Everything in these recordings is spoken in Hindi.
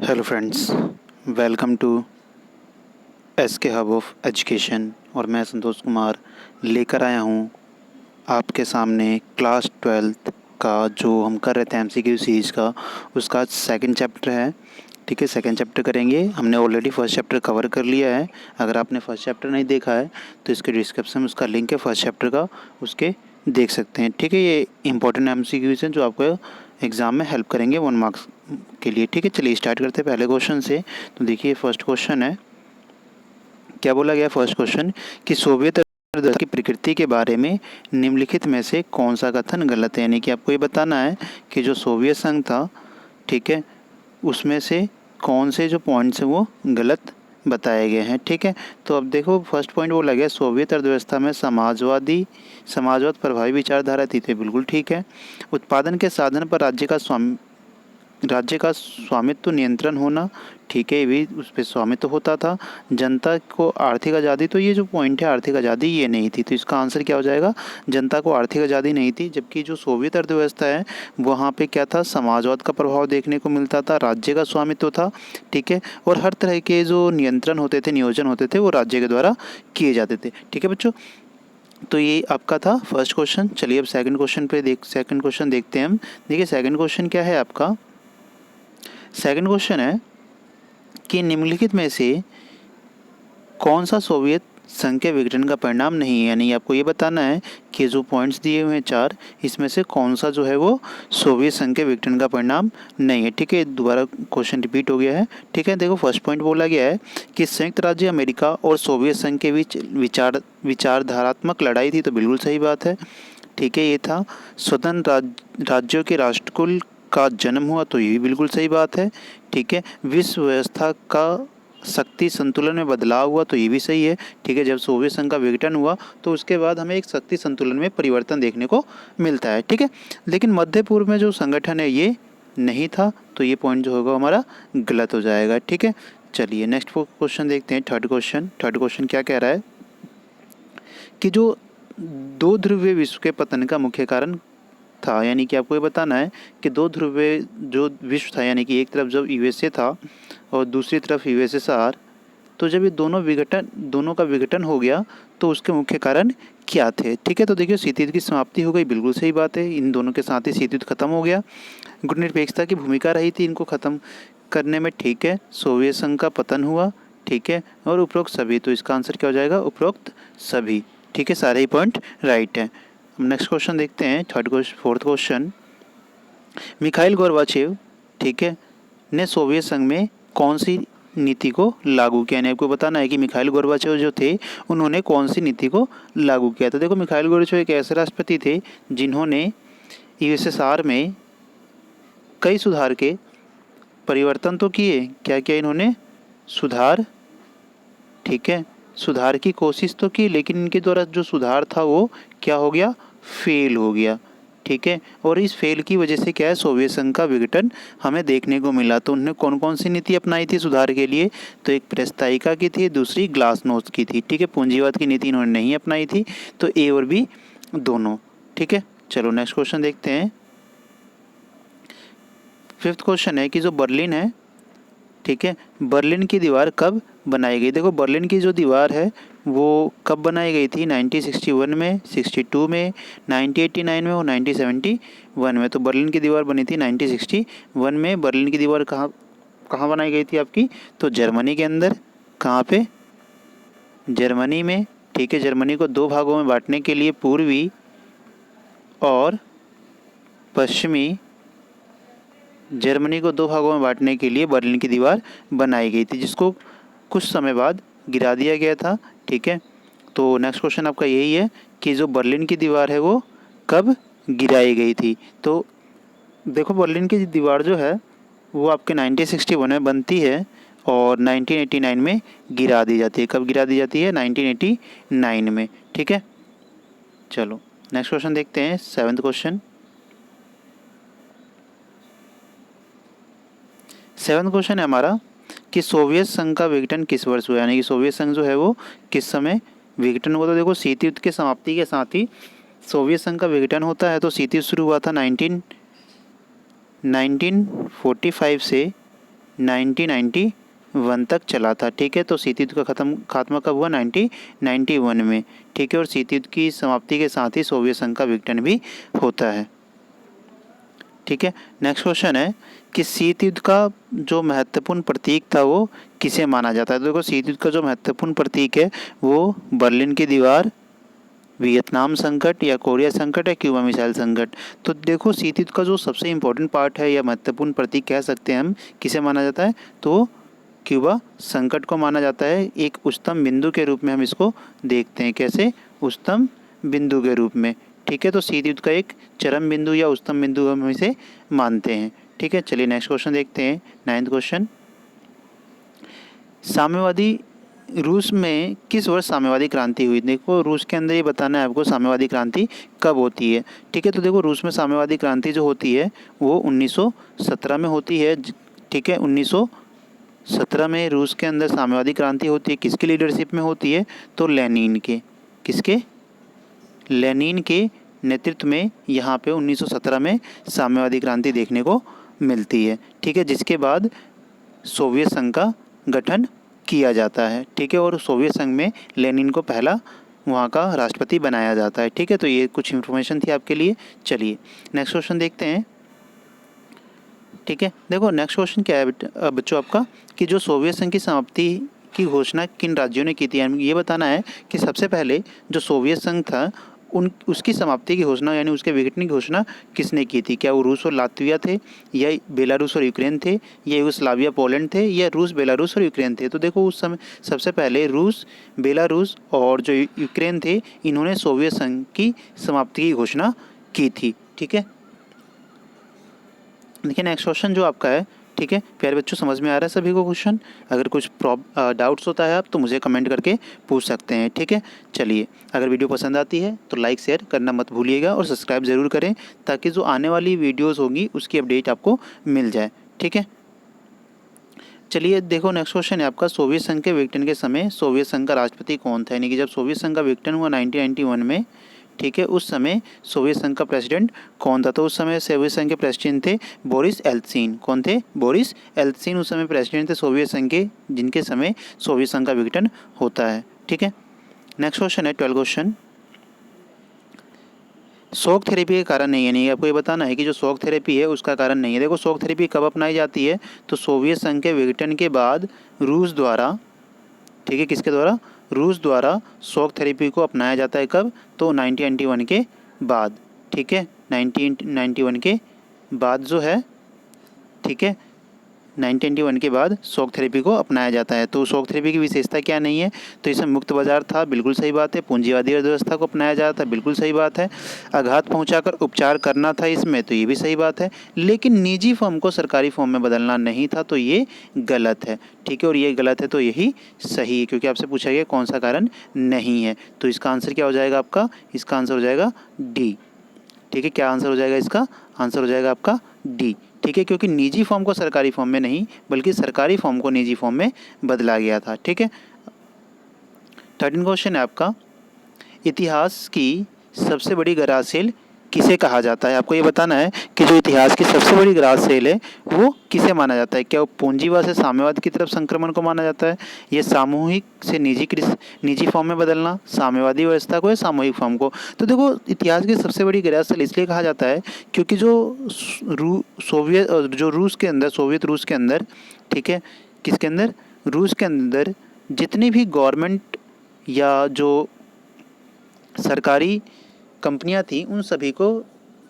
Hello friends, welcome to SK hub of education. और मैं संतोष कुमार लेकर आया हूँ आपके सामने क्लास 12th का जो हम कर रहे थे एमसीक्यू सीरीज़ का, उसका सेकंड चैप्टर है। ठीक है, सेकंड चैप्टर करेंगे। हमने ऑलरेडी फर्स्ट चैप्टर कवर कर लिया है। अगर आपने फर्स्ट चैप्टर नहीं देखा है तो इसके डिस्क्रिप्शन में उसका लिंक है फर्स्ट चैप्टर का, उसके देख सकते हैं। ठीक है, ये इंपॉर्टेंट एमसीक्यूज हैं जो आपको एग्ज़ाम में हेल्प करेंगे 1 मार्क्स के लिए। ठीक है, चलिए स्टार्ट करते हैं पहले क्वेश्चन से। तो देखिए फर्स्ट क्वेश्चन है, क्या बोला गया फर्स्ट क्वेश्चन कि सोवियत अर्धसंघ की प्रकृति के बारे में निम्नलिखित में से कौन सा कथन गलत है। यानी कि आपको ये बताना है कि जो सोवियत संघ था, ठीक है, उसमें से कौन से जो पॉइंट्स हैं वो गलत बताए गए हैं। ठीक है, तो अब देखो फर्स्ट पॉइंट बोला गया सोवियत अर्थव्यवस्था में समाजवाद प्रभावी विचारधारा थी। तो बिल्कुल ठीक है। उत्पादन के साधन पर राज्य का स्वामित्व नियंत्रण होना, ठीक है, ये भी उस पर स्वामित्व होता था। जनता को आर्थिक आज़ादी, तो ये जो पॉइंट है आर्थिक आज़ादी ये नहीं थी, तो इसका आंसर क्या हो जाएगा, जनता को आर्थिक आज़ादी नहीं थी। जबकि जो सोवियत अर्थव्यवस्था है वहाँ पे क्या था, समाजवाद का प्रभाव देखने को मिलता था, राज्य का स्वामित्व था। ठीक है, और हर तरह के जो नियंत्रण होते थे, नियोजन होते थे, वो राज्य के द्वारा किए जाते थे। ठीक है बच्चों, तो ये आपका था फर्स्ट क्वेश्चन। चलिए अब सेकंड क्वेश्चन देखते हैं हम। देखिए सेकंड क्वेश्चन क्या है आपका, सेकंड क्वेश्चन है कि निम्नलिखित में से कौन सा सोवियत संघ के विघटन का परिणाम नहीं है। यानी आपको ये बताना है कि जो पॉइंट्स दिए हुए हैं 4, इसमें से कौन सा जो है वो सोवियत संघ के विघटन का परिणाम नहीं है। ठीक है, दोबारा क्वेश्चन रिपीट हो गया है। ठीक है, देखो फर्स्ट पॉइंट बोला गया है कि संयुक्त राज्य अमेरिका और सोवियत संघ के बीच विचारधारात्मक लड़ाई थी। तो बिल्कुल सही बात है। ठीक है, ये था स्वतंत्र राज्यों के राष्ट्रकुल का जन्म हुआ। तो ये भी बिल्कुल सही बात है। ठीक है, विश्व व्यवस्था का शक्ति संतुलन में बदलाव हुआ। तो ये भी सही है। ठीक है, जब सोवियत संघ का विघटन हुआ तो उसके बाद हमें एक शक्ति संतुलन में परिवर्तन देखने को मिलता है। ठीक है, लेकिन मध्य पूर्व में जो संगठन है ये नहीं था। तो ये पॉइंट जो होगा हमारा गलत हो जाएगा। ठीक है, चलिए नेक्स्ट क्वेश्चन देखते हैं। थर्ड क्वेश्चन क्या कह रहा है कि जो दो ध्रुवीय विश्व के पतन का मुख्य कारण था। यानी कि आपको ये बताना है कि दो ध्रुवीय जो विश्व था, यानी कि एक तरफ जब यूएसए था और दूसरी तरफ यूएसएसआर, तो जब ये दोनों का विघटन हो गया तो उसके मुख्य कारण क्या थे। ठीक है, तो देखिए शीत युद्ध की समाप्ति हो गई, बिल्कुल सही बात है। इन दोनों के साथ ही शीत युद्ध खत्म हो गया। गुटनिरपेक्षता की भूमिका रही थी इनको खत्म करने में। ठीक है, सोवियत संघ का पतन हुआ। ठीक है, और उपरोक्त सभी, तो इसका आंसर क्या हो जाएगा, उपरोक्त सभी। ठीक है, सारे ही पॉइंट राइट हैं। नेक्स्ट क्वेश्चन देखते हैं, फोर्थ क्वेश्चन। मिखाइल गोर्बाचेव, ठीक है, ने सोवियत संघ में कौन सी नीति को लागू किया। यानी आपको बताना है कि मिखाइल गोर्बाचेव जो थे उन्होंने कौन सी नीति को लागू किया। तो देखो मिखाइल गोर्बाचेव एक ऐसे राष्ट्रपति थे जिन्होंने यूएसएसआर में कई सुधार के परिवर्तन तो किए। क्या किया इन्होंने, सुधार। ठीक है, सुधार की कोशिश तो की, लेकिन इनके द्वारा जो सुधार था वो क्या हो गया, फेल हो गया। ठीक है, और इस फेल की वजह से क्या है, सोवियत संघ का विघटन हमें देखने को मिला। तो उन्होंने कौन कौन सी नीति अपनाई थी सुधार के लिए, तो एक प्रेस्ताइका की थी, दूसरी ग्लासनोस्ट की थी। ठीक है, पूंजीवाद की नीति इन्होंने नहीं अपनाई थी। तो ए और बी दोनों। ठीक है, चलो नेक्स्ट क्वेश्चन देखते हैं। फिफ्थ क्वेश्चन है कि जो बर्लिन है, ठीक है, बर्लिन की दीवार कब बनाई गई। देखो बर्लिन की जो दीवार है वो कब बनाई गई थी, 1961 में, 62 में, 1989 में और 1971 में। तो बर्लिन की दीवार बनी थी 1961 में। बर्लिन की दीवार कहाँ कहाँ बनाई गई थी आपकी, तो जर्मनी के अंदर। कहाँ पे, जर्मनी में। ठीक है, जर्मनी को दो भागों में बांटने के लिए पूर्वी और पश्चिमी, जर्मनी को दो भागों में बांटने के लिए बर्लिन की दीवार बनाई गई थी, जिसको कुछ समय बाद गिरा दिया गया था। ठीक है, तो नेक्स्ट क्वेश्चन आपका यही है कि जो बर्लिन की दीवार है वो कब गिराई गई थी। तो देखो बर्लिन की दीवार जो है वो आपके 1961 में बनती है और 1989 में गिरा दी जाती है। कब गिरा दी जाती है, 1989 में। ठीक है, चलो नेक्स्ट क्वेश्चन देखते हैं, सेवन्थ क्वेश्चन। सेवन्थ क्वेश्चन है हमारा कि सोवियत संघ का विघटन किस वर्ष हुआ। यानी कि सोवियत संघ जो है वो किस समय विघटन हुआ। तो देखो शीत युद्ध के समाप्ति के साथ ही सोवियत संघ का विघटन होता है। तो शीत युद्ध शुरू हुआ था 1945 से 1991 तक चला था। ठीक है, तो शीत युद्ध का खात्मा कब हुआ? 1991 में। ठीक है, और शीत युद्ध की समाप्ति के साथ ही सोवियत संघ का विघटन भी होता है। ठीक है, नेक्स्ट क्वेश्चन है कि शीत युद्ध का जो महत्वपूर्ण प्रतीक था वो किसे माना जाता है? तो देखो, शीत युद्ध का जो महत्वपूर्ण प्रतीक है वो बर्लिन की दीवार, वियतनाम संकट, या कोरिया संकट, या क्यूबा मिसाइल संकट। तो देखो, शीत युद्ध का जो सबसे इम्पोर्टेंट पार्ट है या महत्वपूर्ण प्रतीक कह सकते हैं हम, किसे माना जाता है? तो क्यूबा संकट को माना जाता है। एक उच्चतम बिंदु के रूप में हम इसको देखते हैं। कैसे? उच्चतम बिंदु के रूप में। ठीक है, तो शीत युद्ध का एक चरम बिंदु या उच्चतम बिंदु हम इसे मानते हैं। ठीक है, चलिए नेक्स्ट क्वेश्चन देखते हैं। 9th क्वेश्चन, साम्यवादी रूस में किस वर्ष साम्यवादी क्रांति हुई? देखो, रूस के अंदर ये बताना है आपको साम्यवादी क्रांति कब होती है। ठीक है, तो देखो, रूस में साम्यवादी क्रांति जो होती है वो 1917 में होती है। ठीक है, 1917 में रूस के अंदर साम्यवादी क्रांति होती है। किसकी लीडरशिप में होती है? तो लेनिन के। किसके? लेनिन के नेतृत्व में यहाँ पे 1917 में साम्यवादी क्रांति देखने को मिलती है। ठीक है, जिसके बाद सोवियत संघ का गठन किया जाता है। ठीक है, और सोवियत संघ में लेनिन को पहला वहाँ का राष्ट्रपति बनाया जाता है। ठीक है, तो ये कुछ इन्फॉर्मेशन थी आपके लिए। चलिए नेक्स्ट क्वेश्चन देखते हैं। ठीक है, देखो नेक्स्ट क्वेश्चन क्या है बच्चों आपका, कि जो सोवियत संघ की समाप्ति की घोषणा किन राज्यों ने की थी? ये बताना है कि सबसे पहले जो सोवियत संघ था उसकी समाप्ति की घोषणा यानी उसके विघटन की घोषणा किसने की थी? क्या वो रूस और लातविया थे, या बेलारूस और यूक्रेन थे, या यूगोस्लाविया पोलैंड थे, या रूस, बेलारूस और यूक्रेन थे? तो देखो, उस समय सबसे पहले रूस, बेलारूस और जो यूक्रेन थे, इन्होंने सोवियत संघ की समाप्ति की घोषणा की थी। ठीक है, देखिए नेक्स्ट क्वेश्चन जो आपका है। ठीक है, प्यारे बच्चों, समझ में आ रहा है सभी को क्वेश्चन? अगर कुछ डाउट्स होता है आप तो मुझे कमेंट करके पूछ सकते हैं। ठीक है, चलिए, अगर वीडियो पसंद आती है तो लाइक शेयर करना मत भूलिएगा और सब्सक्राइब ज़रूर करें, ताकि जो आने वाली वीडियोज़ होगी उसकी अपडेट आपको मिल जाए। ठीक है, चलिए देखो, नेक्स्ट क्वेश्चन है आपका, सोवियत संघ के विघटन के समय सोवियत संघ का राष्ट्रपति कौन था? यानी कि जब सोवियत संघ का विघटन हुआ 1991 में, ठीक है, उस समय सोवियत संघ का प्रेसिडेंट कौन था? तो उस समय सोवियत संघ के प्रेसिडेंट थे बोरिस एल्त्सिन। कौन थे? बोरिस एल्त्सिन उस समय प्रेसिडेंट थे सोवियत संघ के, जिनके समय सोवियत संघ का विघटन होता है। ठीक है, नेक्स्ट क्वेश्चन है 12 क्वेश्चन, शॉक थेरेपी के कारण नहीं है। नहीं, आपको ये बताना है कि जो शॉक थेरेपी है उसका कारण नहीं है। देखो, शॉक थेरेपी कब अपनाई जाती है? तो सोवियत संघ के विघटन के बाद रूस द्वारा, ठीक है, किसके द्वारा? रूस द्वारा शॉक थेरेपी को अपनाया जाता है। कब? तो 1991 के बाद। ठीक है, 1991 के बाद जो है, ठीक है, 1991 के बाद शॉक थेरेपी को अपनाया जाता है। तो शॉक थेरेपी की विशेषता क्या नहीं है? तो इसमें मुक्त बाजार था, बिल्कुल सही बात है। पूंजीवादी अर्थव्यवस्था को अपनाया जाता है, बिल्कुल सही बात है। आघात पहुंचाकर उपचार करना था इसमें, तो ये भी सही बात है। लेकिन निजी फॉर्म को सरकारी फॉर्म में बदलना नहीं था, तो ये गलत है। ठीक है, और ये गलत है तो यही सही है, क्योंकि आपसे पूछा गया कौन सा कारण नहीं है। तो इसका आंसर क्या हो जाएगा आपका? इसका आंसर हो जाएगा डी। ठीक है, क्या आंसर हो जाएगा इसका? आंसर हो जाएगा आपका डी। ठीक है, क्योंकि निजी फॉर्म को सरकारी फॉर्म में नहीं, बल्कि सरकारी फॉर्म को निजी फॉर्म में बदला गया था। ठीक है, 13 क्वेश्चन है आपका, इतिहास की सबसे बड़ी गरासेल किसे कहा जाता है? आपको ये बताना है कि जो इतिहास की सबसे बड़ी गरासेल है वो किसे माना जाता है? क्या वो पूंजीवाद से साम्यवाद की तरफ संक्रमण को माना जाता है, ये सामूहिक से निजी फॉर्म में बदलना, साम्यवादी व्यवस्था को या सामूहिक फॉर्म को? तो देखो, इतिहास की सबसे बड़ी गरासेल इसलिए कहा जाता है क्योंकि जो रूस के अंदर, सोवियत रूस के अंदर, ठीक है, किसके अंदर? रूस के अंदर जितनी भी गवर्नमेंट या जो सरकारी कंपनियां थी उन सभी को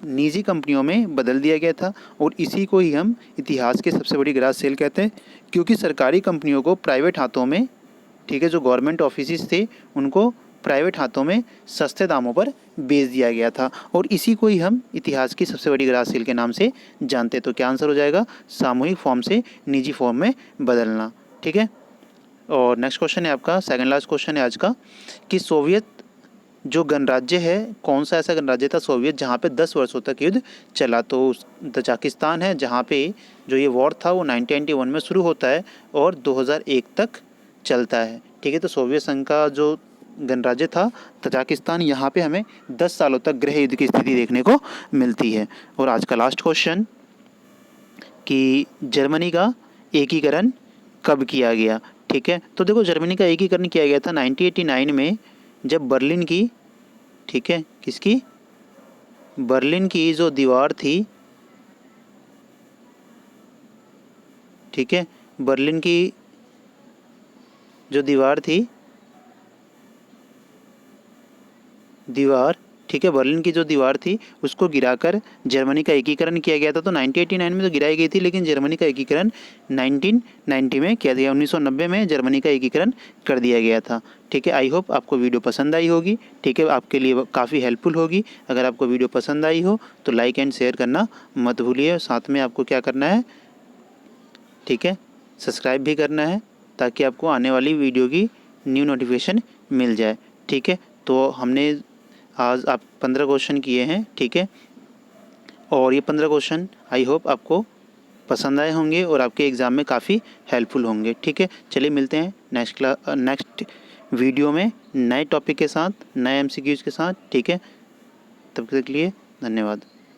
निजी कंपनियों में बदल दिया गया था, और इसी को ही हम इतिहास की सबसे बड़ी ग्रास सेल कहते हैं, क्योंकि सरकारी कंपनियों को प्राइवेट हाथों में, ठीक है, जो गवर्नमेंट ऑफिस थे उनको प्राइवेट हाथों में सस्ते दामों पर बेच दिया गया था, और इसी को ही हम इतिहास की सबसे बड़ी ग्रास सेल के नाम से जानते हैं। तो क्या आंसर हो जाएगा? सामूहिक फॉर्म से निजी फॉर्म में बदलना। ठीक है, और नेक्स्ट क्वेश्चन है आपका, सेकंड लास्ट क्वेश्चन है आज का, कि सोवियत जो गणराज्य है, कौन सा ऐसा गणराज्य था सोवियत जहाँ पे 10 वर्षों तक युद्ध चला? तो तजाकिस्तान है, जहाँ पे जो ये वॉर था वो 1991 में शुरू होता है और 2001 तक चलता है। ठीक है, तो सोवियत संघ का जो गणराज्य था तजाकिस्तान, यहाँ पे हमें 10 सालों तक गृह युद्ध की स्थिति देखने को मिलती है। और आज का लास्ट क्वेश्चन, कि जर्मनी का एकीकरण कब किया गया। ठीक है, तो देखो जर्मनी का एकीकरण किया गया था 1989 में, जब बर्लिन की, ठीक है, किसकी, बर्लिन की जो दीवार थी, ठीक है, बर्लिन की जो दीवार थी, दीवार, ठीक है, बर्लिन की जो दीवार थी उसको गिराकर जर्मनी का एकीकरण किया गया था। तो 1989 में तो गिराई गई थी, लेकिन जर्मनी का एकीकरण 1990 में किया गया, 1990 में जर्मनी का एकीकरण कर दिया गया था। ठीक है, आई होप आपको वीडियो पसंद आई होगी। ठीक है, आपके लिए काफ़ी हेल्पफुल होगी। अगर आपको वीडियो पसंद आई हो तो लाइक एंड शेयर करना मत भूलिए। साथ में आपको क्या करना है, ठीक है, सब्सक्राइब भी करना है, ताकि आपको आने वाली वीडियो की न्यू नोटिफिकेशन मिल जाए। ठीक है, तो हमने आज आप 15 क्वेश्चन किए हैं। ठीक है, और ये 15 क्वेश्चन आई होप आपको पसंद आए होंगे और आपके एग्ज़ाम में काफ़ी हेल्पफुल होंगे। ठीक है, चलिए मिलते हैं नेक्स्ट वीडियो में नए टॉपिक के साथ, नए MCQs के साथ। ठीक है, तब तक के लिए धन्यवाद।